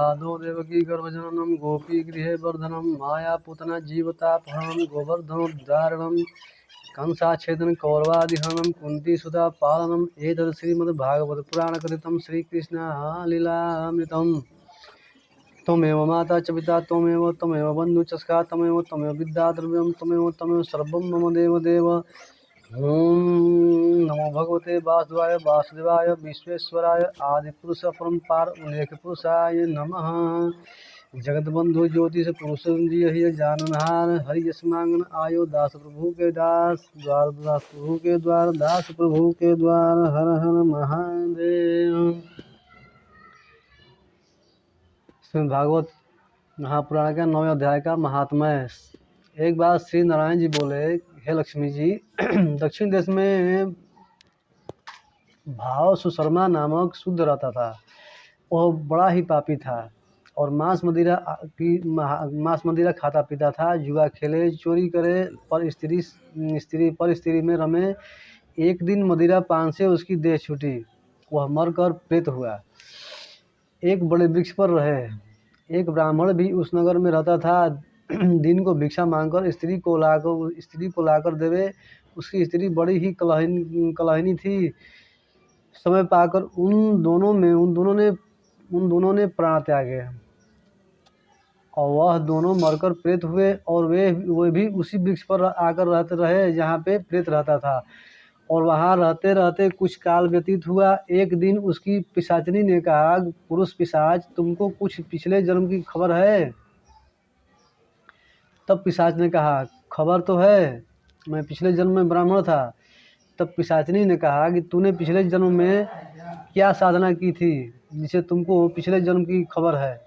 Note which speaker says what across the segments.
Speaker 1: यादव देवकी गर्भजननम गोपी गृहे वर्धनम मायापूतना जीवतापहरणम गोवर्धनोद्धारणम कंसाच्छेदन कौरवादिहरणम कुंती सुधा पालनम एतद् श्रीमद्भागवत पुराण कथितम श्रीकृष्ण लीलामृतम। त्वमेव माता च पिता त्वमेव बन्धु च सखा त्वमेव विद्या द्रव्यम त्वमेव सर्वं मम देवदेव। ओम नमो भगवते वासुदेवाय विश्वेश्वराय आदिपुरुष परम्पार उल्लेख पुरुषाय नमः। जगतबंधु ज्योतिष पुरुष जी जाननहार हरि यशमांगन आयो दास प्रभु के दास द्वार दास प्रभु के द्वार हर हर महादेव। श्रीमद् भागवत महापुराण का 9वें अध्याय का महात्म्य। एक बार श्री नारायण जी बोले, हे लक्ष्मी जी, दक्षिण देश में भाव सुशर्मा नामक शुद्ध रहता था। वह बड़ा ही पापी था और मांस मदिरा खाता पीता था, जुआ खेले, चोरी करे, पर स्त्री में रमे। एक दिन मदिरा पान से उसकी देह छूटी, वह मरकर प्रेत हुआ। एक बड़े वृक्ष पर रहे। एक ब्राह्मण भी उस नगर में रहता था। दिन को भिक्षा मांगकर स्त्री को लाकर देवे। उसकी स्त्री बड़ी ही कलहिनी थी। समय पाकर उन दोनों ने प्राण त्यागे और वह दोनों मरकर प्रेत हुए। और वे भी उसी वृक्ष पर आकर रहते रहे जहाँ पे प्रेत रहता था। और वहाँ रहते रहते कुछ काल व्यतीत हुआ। एक दिन उसकी पिशाचिनी ने कहा, पुरुष पिशाच, तुमको कुछ पिछले जन्म की खबर है? तब पिशाच ने कहा, खबर तो है, मैं पिछले जन्म में ब्राह्मण था। तब पिशाचिनी ने कहा कि तूने पिछले जन्म में क्या साधना की थी जिसे तुमको पिछले जन्म की खबर है?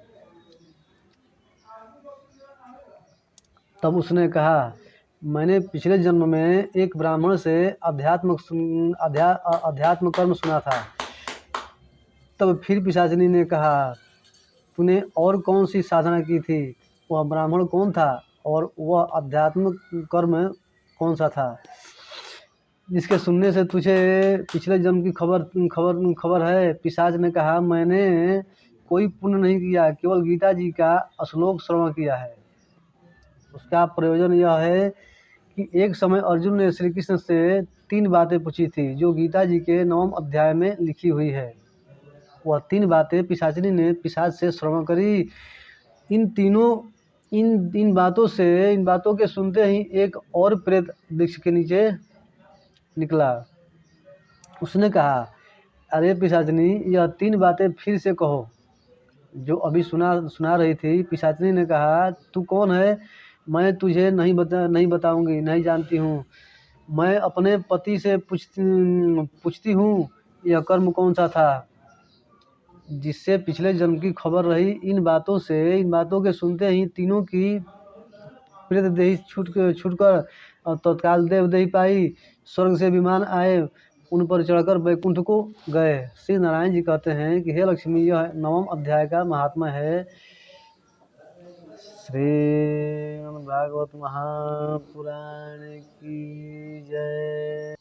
Speaker 1: तब उसने कहा, मैंने पिछले जन्म में एक ब्राह्मण से अध्यात्म कर्म सुना था। तब फिर पिशाचिनी ने कहा, तूने और कौन सी साधना की थी? वह ब्राह्मण कौन था और वह अध्यात्म कर्म कौन सा था जिसके सुनने से तुझे पिछले जन्म की खबर है? पिशाच ने कहा, मैंने कोई पुण्य नहीं किया, केवल गीता जी का श्लोक श्रवण किया है। उसका प्रयोजन यह है कि एक समय अर्जुन ने श्री कृष्ण से 3 बातें पूछी थी जो गीता जी के 9वें अध्याय में लिखी हुई है। वह 3 बातें पिशाचिनी ने पिशाच से श्रवण करी। इन बातों के सुनते ही एक और प्रेत वृक्ष के नीचे निकला। उसने कहा, अरे पिशाचिनी, यह 3 बातें फिर से कहो जो अभी सुना रही थी। पिशाचिनी ने कहा, तू कौन है? मैं तुझे नहीं बताऊंगी, नहीं जानती हूँ। मैं अपने पति से पूछती हूँ, यह कर्म कौन सा था जिससे पिछले जन्म की खबर रही। इन बातों के सुनते ही तीनों की प्रेत देही छूटकर तत्काल देवदेही पाई। स्वर्ग से विमान आए, उन पर चढ़कर वैकुंठ को गए। श्री नारायण जी कहते हैं कि हे लक्ष्मी, यह 9वें अध्याय का महात्मा है। श्रीमद् भागवत महापुराण की जय।